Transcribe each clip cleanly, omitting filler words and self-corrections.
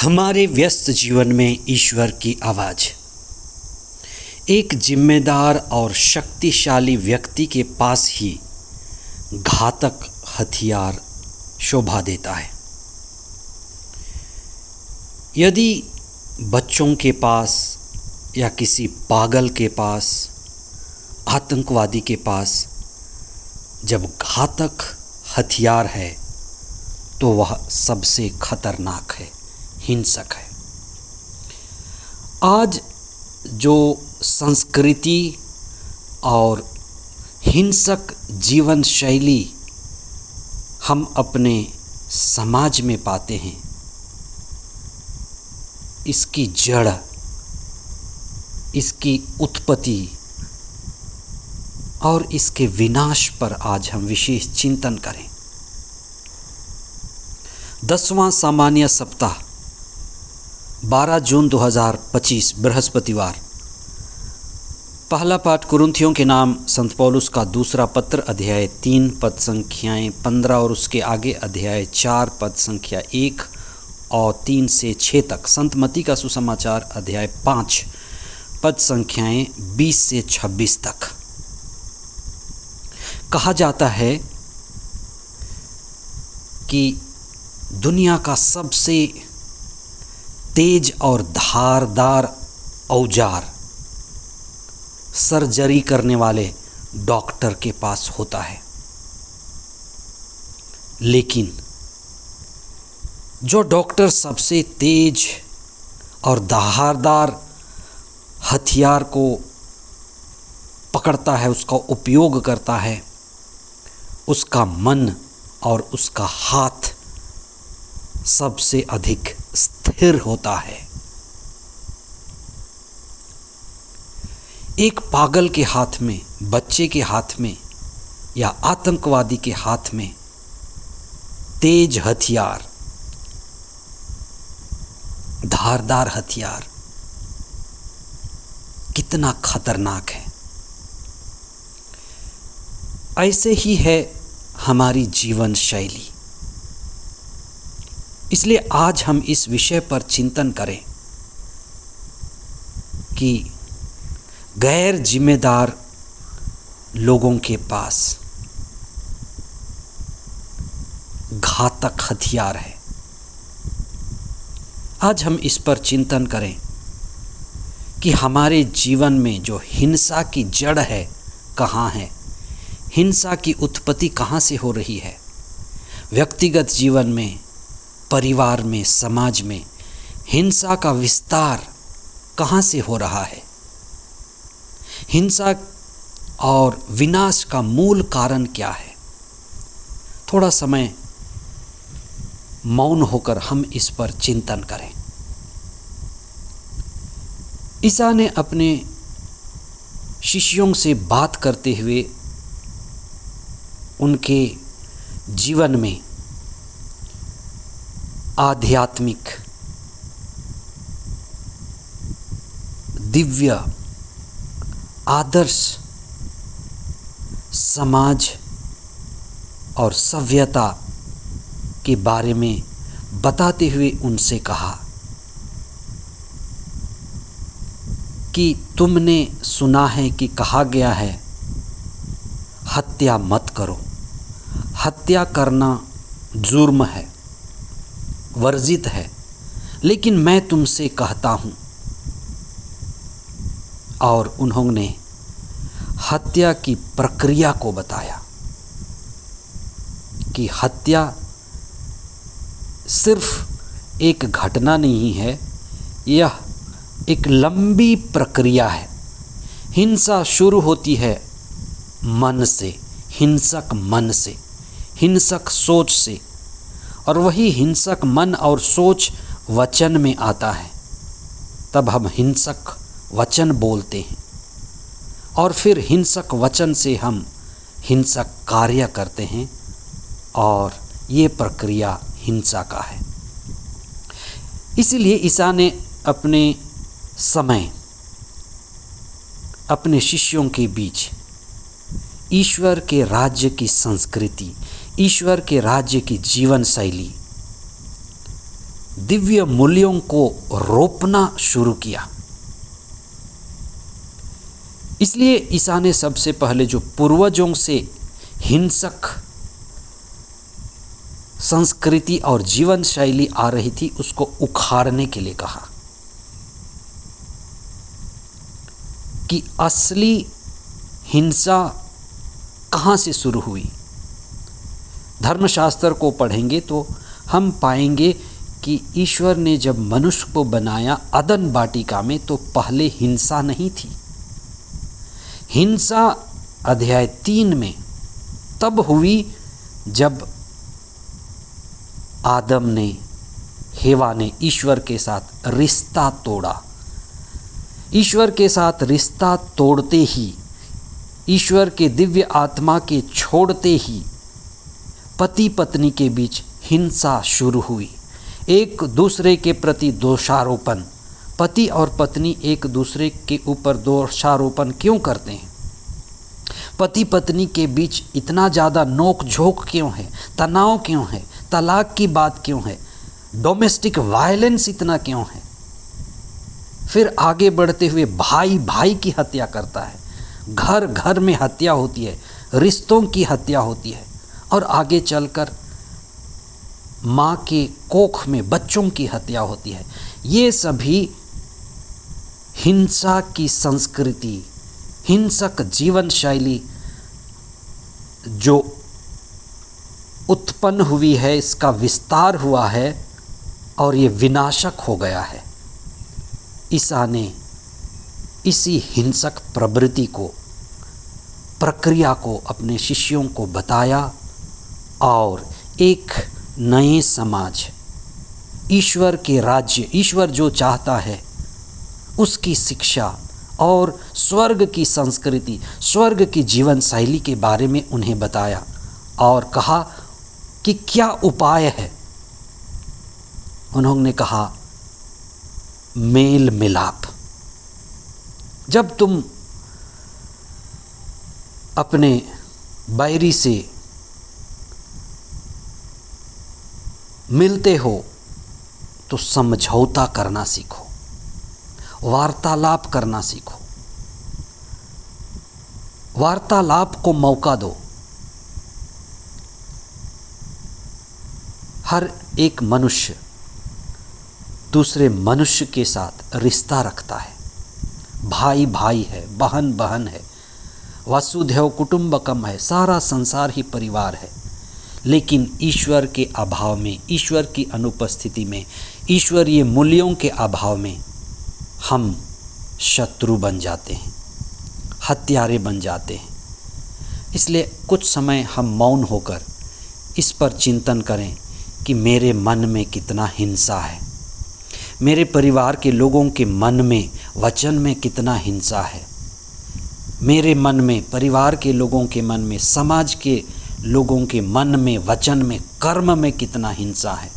हमारे व्यस्त जीवन में ईश्वर की आवाज़। एक जिम्मेदार और शक्तिशाली व्यक्ति के पास ही घातक हथियार शोभा देता है। यदि बच्चों के पास या किसी पागल के पास, आतंकवादी के पास जब घातक हथियार है तो वह सबसे खतरनाक है, हिंसक है। आज जो संस्कृति और हिंसक जीवन शैली हम अपने समाज में पाते हैं, इसकी जड़, इसकी उत्पत्ति और इसके विनाश पर आज हम विशेष चिंतन करें। 10वां सामान्य सप्ताह 12 जून 2025 बृहस्पतिवार। पहला पाठ कुरिन्थियों के नाम संत पौलुस का दूसरा पत्र अध्याय 3 पद संख्याएं 15 और उसके आगे अध्याय 4 पद संख्या 1 और 3 से 6 तक। संत मत्ती का सुसमाचार अध्याय 5 पद संख्याएं 20 से 26 तक। कहा जाता है कि दुनिया का सबसे तेज और धारदार औजार सर्जरी करने वाले डॉक्टर के पास होता है, लेकिन जो डॉक्टर सबसे तेज और धारदार हथियार को पकड़ता है, उसका उपयोग करता है, उसका मन और उसका हाथ सबसे अधिक स्थिर होता है। एक पागल के हाथ में, बच्चे के हाथ में या आतंकवादी के हाथ में तेज हथियार, धारदार हथियार कितना खतरनाक है। ऐसे ही है हमारी जीवन शैली। इसलिए आज हम इस विषय पर चिंतन करें कि गैर जिम्मेदार लोगों के पास घातक हथियार है। आज हम इस पर चिंतन करें कि हमारे जीवन में जो हिंसा की जड़ है कहाँ है, हिंसा की उत्पत्ति कहाँ से हो रही है। व्यक्तिगत जीवन में, परिवार में, समाज में हिंसा का विस्तार कहाँ से हो रहा है। हिंसा और विनाश का मूल कारण क्या है। थोड़ा समय मौन होकर हम इस पर चिंतन करें। ईसा ने अपने शिष्यों से बात करते हुए उनके जीवन में आध्यात्मिक, दिव्य, आदर्श समाज और सभ्यता के बारे में बताते हुए उनसे कहा कि तुमने सुना है कि कहा गया है, हत्या मत करो। हत्या करना जुर्म है, वर्जित है, लेकिन मैं तुमसे कहता हूँ। और उन्होंने हत्या की प्रक्रिया को बताया कि हत्या सिर्फ एक घटना नहीं है, यह एक लंबी प्रक्रिया है। हिंसा शुरू होती है मन से, हिंसक मन से, हिंसक सोच से, और वही हिंसक मन और सोच वचन में आता है। तब हम हिंसक वचन बोलते हैं और फिर हिंसक वचन से हम हिंसक कार्य करते हैं, और ये प्रक्रिया हिंसा का है। इसीलिए ईसा ने अपने समय, अपने शिष्यों के बीच ईश्वर के राज्य की संस्कृति, ईश्वर के राज्य की जीवन शैली, दिव्य मूल्यों को रोपना शुरू किया। इसलिए ईसा ने सबसे पहले जो पूर्वजों से हिंसक संस्कृति और जीवन शैली आ रही थी उसको उखाड़ने के लिए कहा कि असली हिंसा कहाँ से शुरू हुई। धर्मशास्त्र को पढ़ेंगे तो हम पाएंगे कि ईश्वर ने जब मनुष्य को बनाया अदन वाटिका में तो पहले हिंसा नहीं थी। हिंसा अध्याय 3 में तब हुई जब आदम ने, हेवा ने ईश्वर के साथ रिश्ता तोड़ा। ईश्वर के साथ रिश्ता तोड़ते ही, ईश्वर के दिव्य आत्मा के छोड़ते ही पति पत्नी के बीच हिंसा शुरू हुई। एक दूसरे के प्रति दोषारोपण, पति और पत्नी एक दूसरे के ऊपर दोषारोपण क्यों करते हैं? पति पत्नी के बीच इतना ज़्यादा नोक झोंक क्यों है? तनाव क्यों है? तलाक की बात क्यों है? डोमेस्टिक वायलेंस इतना क्यों है? फिर आगे बढ़ते हुए भाई भाई की हत्या करता है, घर घर में हत्या होती है, रिश्तों की हत्या होती है और आगे चलकर माँ के कोख में बच्चों की हत्या होती है। ये सभी हिंसा की संस्कृति, हिंसक जीवन शैली जो उत्पन्न हुई है, इसका विस्तार हुआ है और ये विनाशक हो गया है। ईसा ने इसी हिंसक प्रवृत्ति को, प्रक्रिया को अपने शिष्यों को बताया और एक नए समाज, ईश्वर के राज्य, ईश्वर जो चाहता है उसकी शिक्षा और स्वर्ग की संस्कृति, स्वर्ग की जीवन शैली के बारे में उन्हें बताया और कहा कि क्या उपाय है। उन्होंने कहा मेल मिलाप। जब तुम अपने बैरी से मिलते हो तो समझौता करना सीखो, वार्तालाप करना सीखो, वार्तालाप को मौका दो। हर एक मनुष्य दूसरे मनुष्य के साथ रिश्ता रखता है, भाई भाई है, बहन बहन है, वसुधैव कुटुंबकम है, सारा संसार ही परिवार है। लेकिन ईश्वर के अभाव में, ईश्वर की अनुपस्थिति में, ईश्वरीय मूल्यों के अभाव में हम शत्रु बन जाते हैं, हत्यारे बन जाते हैं। इसलिए कुछ समय हम मौन होकर इस पर चिंतन करें कि मेरे मन में कितना हिंसा है, मेरे परिवार के लोगों के मन में, वचन में कितना हिंसा है, मेरे मन में, परिवार के लोगों के मन में, समाज के लोगों के मन में, वचन में, कर्म में कितना हिंसा है।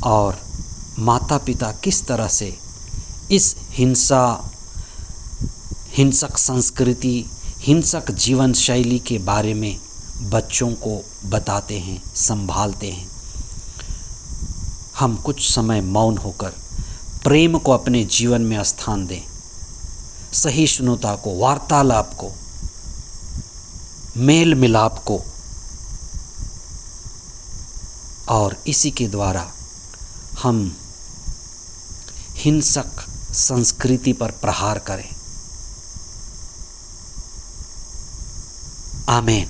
और माता पिता किस तरह से इस हिंसक संस्कृति, हिंसक जीवन शैली के बारे में बच्चों को बताते हैं, संभालते हैं। हम कुछ समय मौन होकर प्रेम को अपने जीवन में स्थान दें, सहिष्णुता को, वार्तालाप को, मेल मिलाप को, और इसी के द्वारा हम हिंसक संस्कृति पर प्रहार करें। आमीन।